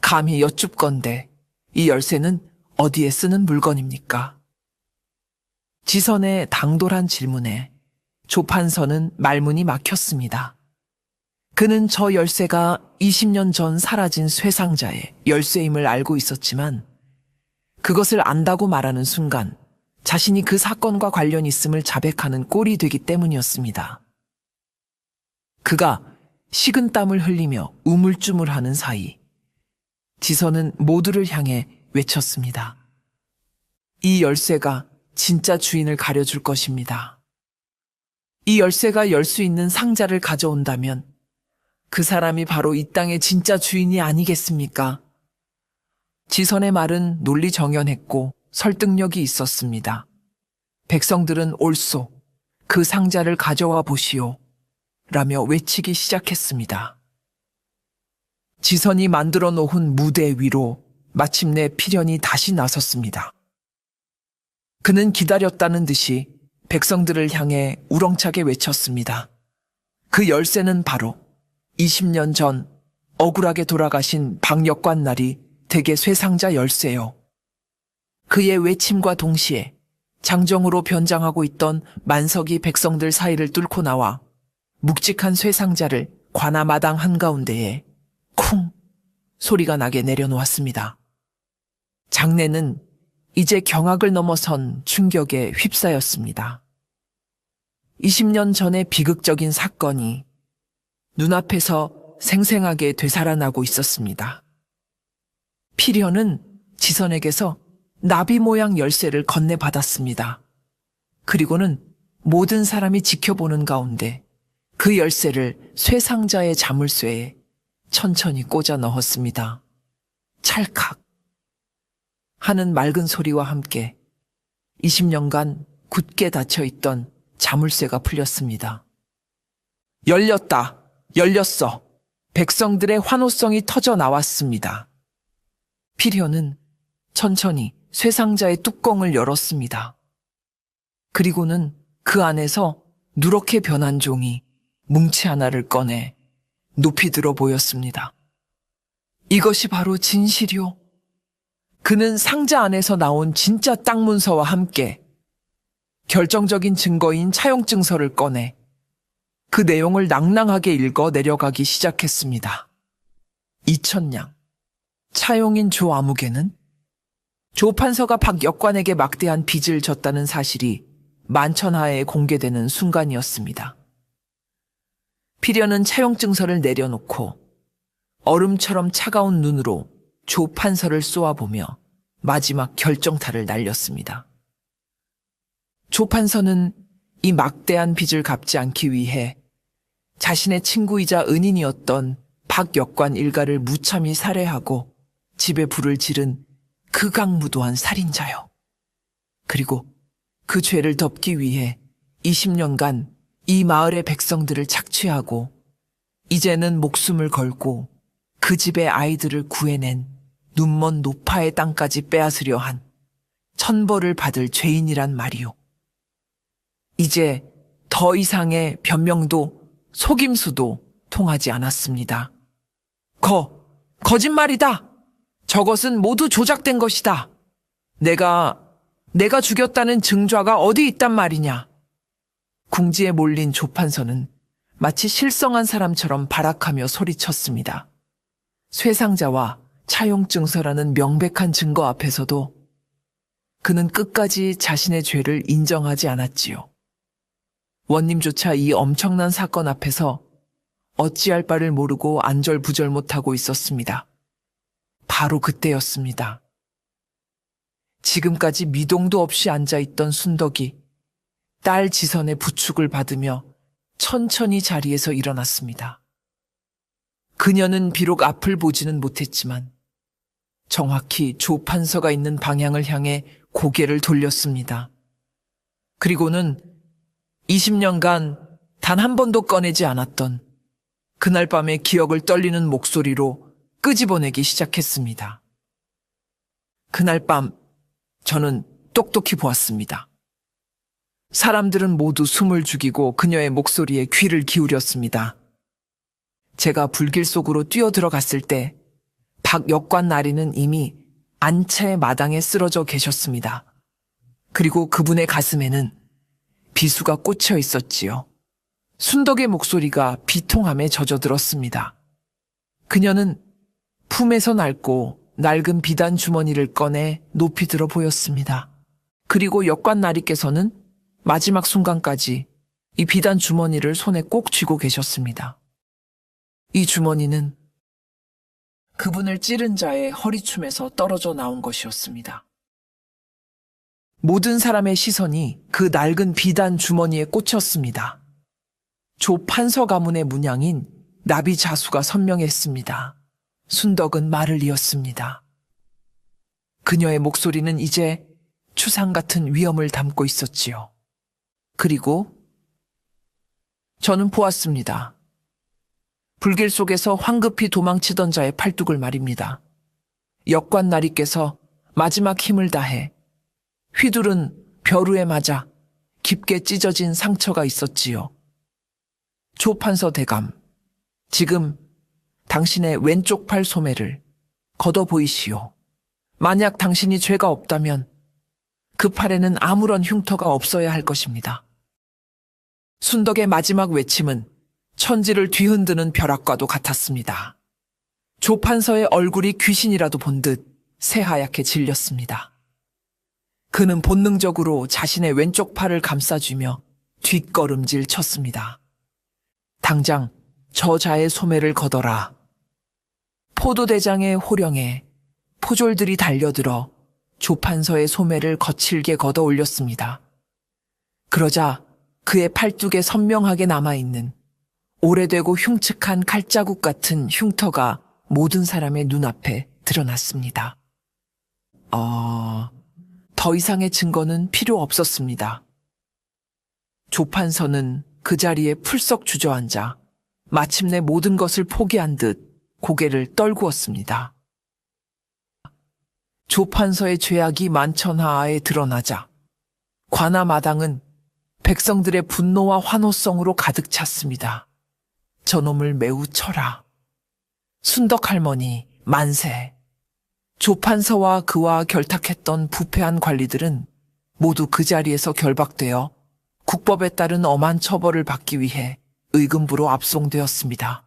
감히 여쭙건대 이 열쇠는 어디에 쓰는 물건입니까? 지선의 당돌한 질문에 조 판서는 말문이 막혔습니다. 그는 저 열쇠가 20년 전 사라진 쇠상자의 열쇠임을 알고 있었지만 그것을 안다고 말하는 순간 자신이 그 사건과 관련 있음을 자백하는 꼴이 되기 때문이었습니다. 그가 식은땀을 흘리며 우물쭈물하는 사이 지선은 모두를 향해 외쳤습니다. 이 열쇠가 진짜 주인을 가려줄 것입니다. 이 열쇠가 열 수 있는 상자를 가져온다면 그 사람이 바로 이 땅의 진짜 주인이 아니겠습니까? 지선의 말은 논리정연했고 설득력이 있었습니다. 백성들은 옳소, 그 상자를 가져와 보시오, 라며 외치기 시작했습니다. 지선이 만들어 놓은 무대 위로 마침내 필연이 다시 나섰습니다. 그는 기다렸다는 듯이 백성들을 향해 우렁차게 외쳤습니다. 그 열쇠는 바로 20년 전 억울하게 돌아가신 박역관 날이 댁의 쇠상자 열쇠요. 그의 외침과 동시에 장정으로 변장하고 있던 만석이 백성들 사이를 뚫고 나와 묵직한 쇠상자를 관아마당 한가운데에 쿵 소리가 나게 내려놓았습니다. 장내는 이제 경악을 넘어선 충격에 휩싸였습니다. 20년 전의 비극적인 사건이 눈앞에서 생생하게 되살아나고 있었습니다. 필연은 지선에게서 나비 모양 열쇠를 건네받았습니다. 그리고는 모든 사람이 지켜보는 가운데 그 열쇠를 쇠상자의 자물쇠에 천천히 꽂아 넣었습니다. 찰칵 하는 맑은 소리와 함께 20년간 굳게 닫혀있던 자물쇠가 풀렸습니다. 열렸다. 열렸어. 백성들의 환호성이 터져 나왔습니다. 필연은 천천히 쇠상자의 뚜껑을 열었습니다. 그리고는 그 안에서 누렇게 변한 종이 뭉치 하나를 꺼내 높이 들어 보였습니다. 이것이 바로 진실이요. 그는 상자 안에서 나온 진짜 땅 문서와 함께 결정적인 증거인 차용증서를 꺼내 그 내용을 낭낭하게 읽어 내려가기 시작했습니다. 이천냥, 차용인 조 아무개는 조 판서가 박 역관에게 막대한 빚을 졌다는 사실이 만천하에 공개되는 순간이었습니다. 필연은 차용증서를 내려놓고 얼음처럼 차가운 눈으로 조 판서를 쏘아보며 마지막 결정타를 날렸습니다. 조 판서는 이 막대한 빚을 갚지 않기 위해 자신의 친구이자 은인이었던 박 역관 일가를 무참히 살해하고 집에 불을 지른 극악무도한 살인자요. 그리고 그 죄를 덮기 위해 20년간 이 마을의 백성들을 착취하고 이제는 목숨을 걸고 그 집의 아이들을 구해낸 눈먼 노파의 땅까지 빼앗으려 한 천벌을 받을 죄인이란 말이요. 이제 더 이상의 변명도 속임수도 통하지 않았습니다. 거짓말이다! 저것은 모두 조작된 것이다! 내가 죽였다는 증좌가 어디 있단 말이냐? 궁지에 몰린 조판서는 마치 실성한 사람처럼 발악하며 소리쳤습니다. 쇠상자와 차용증서라는 명백한 증거 앞에서도 그는 끝까지 자신의 죄를 인정하지 않았지요. 원님조차 이 엄청난 사건 앞에서 어찌할 바를 모르고 안절부절 못하고 있었습니다. 바로 그때였습니다. 지금까지 미동도 없이 앉아있던 순덕이 딸 지선의 부축을 받으며 천천히 자리에서 일어났습니다. 그녀는 비록 앞을 보지는 못했지만 정확히 조판서가 있는 방향을 향해 고개를 돌렸습니다. 그리고는 20년간 단 한 번도 꺼내지 않았던 그날 밤의 기억을 떨리는 목소리로 끄집어내기 시작했습니다. 그날 밤 저는 똑똑히 보았습니다. 사람들은 모두 숨을 죽이고 그녀의 목소리에 귀를 기울였습니다. 제가 불길 속으로 뛰어들어갔을 때 박 역관 나리는 이미 안채의 마당에 쓰러져 계셨습니다. 그리고 그분의 가슴에는 비수가 꽂혀 있었지요. 순덕의 목소리가 비통함에 젖어들었습니다. 그녀는 품에서 낡은 비단 주머니를 꺼내 높이 들어 보였습니다. 그리고 역관 나리께서는 마지막 순간까지 이 비단 주머니를 손에 꼭 쥐고 계셨습니다. 이 주머니는 그분을 찌른 자의 허리춤에서 떨어져 나온 것이었습니다. 모든 사람의 시선이 그 낡은 비단 주머니에 꽂혔습니다. 조판서 가문의 문양인 나비 자수가 선명했습니다. 순덕은 말을 이었습니다. 그녀의 목소리는 이제 추상 같은 위엄을 담고 있었지요. 그리고 저는 보았습니다. 불길 속에서 황급히 도망치던 자의 팔뚝을 말입니다. 역관 나리께서 마지막 힘을 다해 휘두른 벼루에 맞아 깊게 찢어진 상처가 있었지요. 조판서 대감, 지금 당신의 왼쪽 팔 소매를 걷어 보이시오. 만약 당신이 죄가 없다면 그 팔에는 아무런 흉터가 없어야 할 것입니다. 순덕의 마지막 외침은 천지를 뒤흔드는 벼락과도 같았습니다. 조판서의 얼굴이 귀신이라도 본 듯 새하얗게 질렸습니다. 그는 본능적으로 자신의 왼쪽 팔을 감싸쥐며 뒷걸음질 쳤습니다. 당장 저자의 소매를 걷어라. 포도대장의 호령에 포졸들이 달려들어 조판서의 소매를 거칠게 걷어 올렸습니다. 그러자 그의 팔뚝에 선명하게 남아있는 오래되고 흉측한 칼자국 같은 흉터가 모든 사람의 눈앞에 드러났습니다. 더 이상의 증거는 필요 없었습니다. 조판서는 그 자리에 풀썩 주저앉아 마침내 모든 것을 포기한 듯 고개를 떨구었습니다. 조판서의 죄악이 만천하에 드러나자 관아마당은 백성들의 분노와 환호성으로 가득 찼습니다. 저놈을 매우 쳐라. 순덕 할머니 만세. 조판서와 그와 결탁했던 부패한 관리들은 모두 그 자리에서 결박되어 국법에 따른 엄한 처벌을 받기 위해 의금부로 압송되었습니다.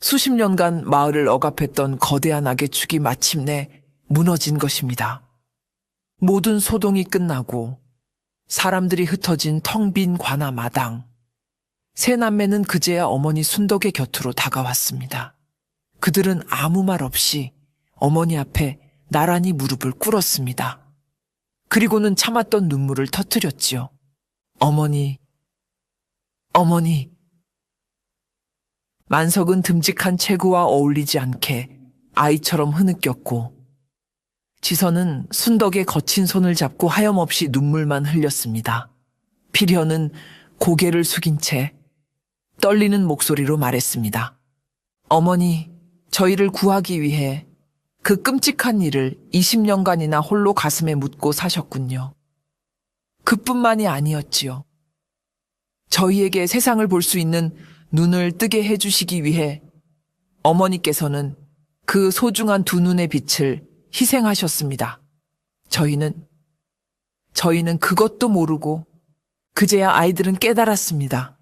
수십 년간 마을을 억압했던 거대한 악의 축이 마침내 무너진 것입니다. 모든 소동이 끝나고 사람들이 흩어진 텅 빈 관아 마당. 세 남매는 그제야 어머니 순덕의 곁으로 다가왔습니다. 그들은 아무 말 없이 어머니 앞에 나란히 무릎을 꿇었습니다. 그리고는 참았던 눈물을 터뜨렸지요. 어머니, 어머니. 만석은 듬직한 체구와 어울리지 않게 아이처럼 흐느꼈고, 지선은 순덕의 거친 손을 잡고 하염없이 눈물만 흘렸습니다. 필현은 고개를 숙인 채 떨리는 목소리로 말했습니다. 어머니, 저희를 구하기 위해 그 끔찍한 일을 20년간이나 홀로 가슴에 묻고 사셨군요. 그뿐만이 아니었지요. 저희에게 세상을 볼 수 있는 눈을 뜨게 해주시기 위해 어머니께서는 그 소중한 두 눈의 빛을 희생하셨습니다. 저희는 그것도 모르고 그제야 아이들은 깨달았습니다.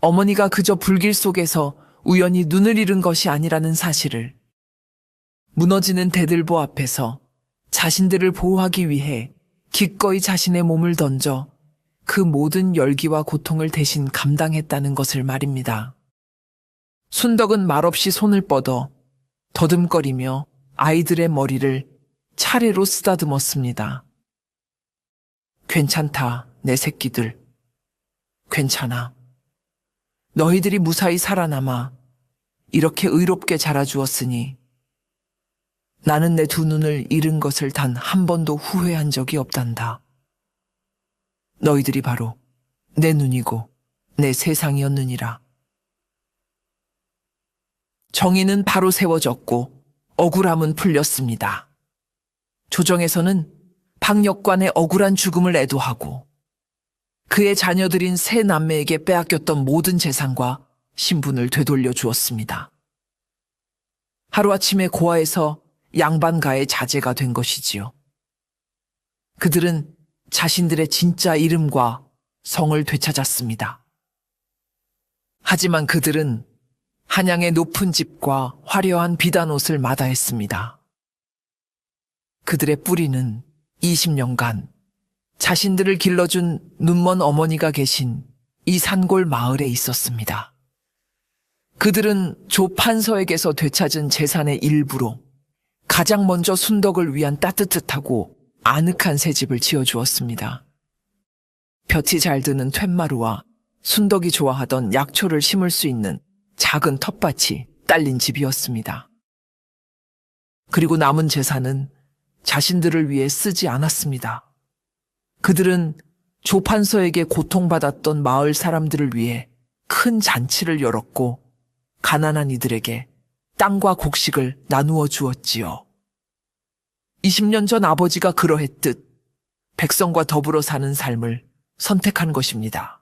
어머니가 그저 불길 속에서 우연히 눈을 잃은 것이 아니라는 사실을. 무너지는 대들보 앞에서 자신들을 보호하기 위해 기꺼이 자신의 몸을 던져 그 모든 열기와 고통을 대신 감당했다는 것을 말입니다. 순덕은 말없이 손을 뻗어 더듬거리며 아이들의 머리를 차례로 쓰다듬었습니다. 괜찮다, 내 새끼들. 괜찮아. 너희들이 무사히 살아남아 이렇게 의롭게 자라주었으니 나는 내 두 눈을 잃은 것을 단 한 번도 후회한 적이 없단다. 너희들이 바로 내 눈이고 내 세상이었느니라. 정의는 바로 세워졌고 억울함은 풀렸습니다. 조정에서는 박력관의 억울한 죽음을 애도하고 그의 자녀들인 세 남매에게 빼앗겼던 모든 재산과 신분을 되돌려 주었습니다. 하루아침에 고아에서 양반가의 자제가 된 것이지요. 그들은 자신들의 진짜 이름과 성을 되찾았습니다. 하지만 그들은 한양의 높은 집과 화려한 비단옷을 마다했습니다. 그들의 뿌리는 20년간 자신들을 길러준 눈먼 어머니가 계신 이 산골 마을에 있었습니다. 그들은 조 판서에게서 되찾은 재산의 일부로 가장 먼저 순덕을 위한 따뜻하고 아늑한 새 집을 지어주었습니다. 볕이 잘 드는 툇마루와 순덕이 좋아하던 약초를 심을 수 있는 작은 텃밭이 딸린 집이었습니다. 그리고 남은 재산은 자신들을 위해 쓰지 않았습니다. 그들은 조판서에게 고통받았던 마을 사람들을 위해 큰 잔치를 열었고 가난한 이들에게 땅과 곡식을 나누어 주었지요. 20년 전 아버지가 그러했듯 백성과 더불어 사는 삶을 선택한 것입니다.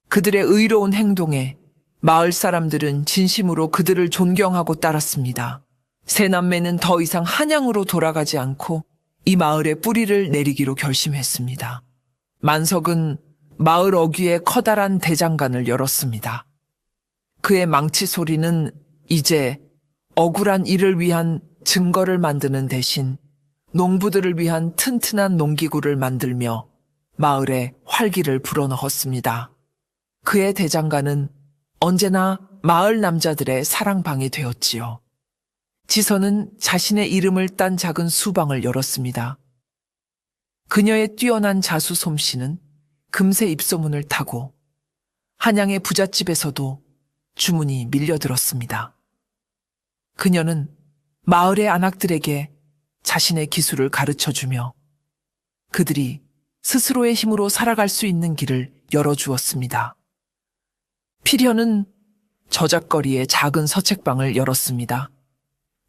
그들의 의로운 행동에 마을 사람들은 진심으로 그들을 존경하고 따랐습니다. 세 남매는 더 이상 한양으로 돌아가지 않고 이 마을에 뿌리를 내리기로 결심했습니다. 만석은 마을 어귀에 커다란 대장간을 열었습니다. 그의 망치 소리는 이제 억울한 일을 위한 증거를 만드는 대신 농부들을 위한 튼튼한 농기구를 만들며 마을에 활기를 불어넣었습니다. 그의 대장간은 언제나 마을 남자들의 사랑방이 되었지요. 지선은 자신의 이름을 딴 작은 수방을 열었습니다. 그녀의 뛰어난 자수 솜씨는 금세 입소문을 타고 한양의 부잣집에서도 주문이 밀려들었습니다. 그녀는 마을의 안악들에게 자신의 기술을 가르쳐주며 그들이 스스로의 힘으로 살아갈 수 있는 길을 열어주었습니다. 필현은 저작거리에 작은 서책방을 열었습니다.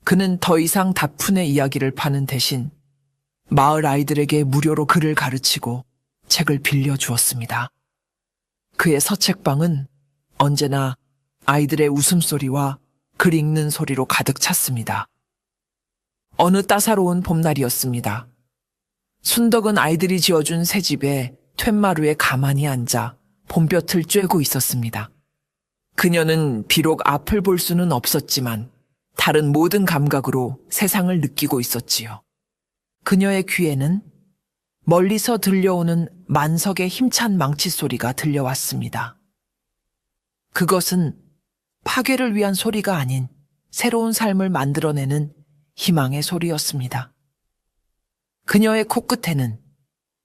그는 더 이상 다푼의 이야기를 파는 대신 마을 아이들에게 무료로 글을 가르치고 책을 빌려주었습니다. 그의 서책방은 언제나 아이들의 웃음소리와 글 읽는 소리로 가득 찼습니다. 어느 따사로운 봄날이었습니다. 순덕은 아이들이 지어준 새 집에 툇마루에 가만히 앉아 봄볕을 쬐고 있었습니다. 그녀는 비록 앞을 볼 수는 없었지만 다른 모든 감각으로 세상을 느끼고 있었지요. 그녀의 귀에는 멀리서 들려오는 만석의 힘찬 망치 소리가 들려왔습니다. 그것은 파괴를 위한 소리가 아닌 새로운 삶을 만들어내는 희망의 소리였습니다. 그녀의 코끝에는